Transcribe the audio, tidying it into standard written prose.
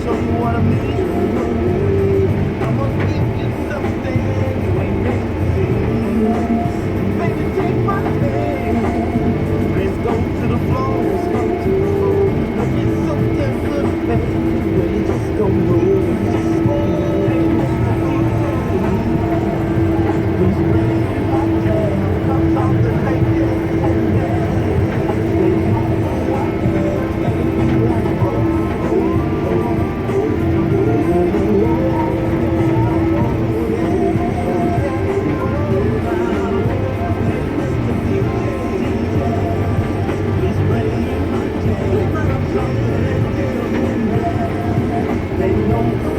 show you what I mean. I'ma give you something you ain't never seen. Baby, take my hand. Let's go to the floor. Let's go to the floor. Look, it's something good, baby. Well, you just don't know. Just baby, just play my jam. Come talk to ladies. They know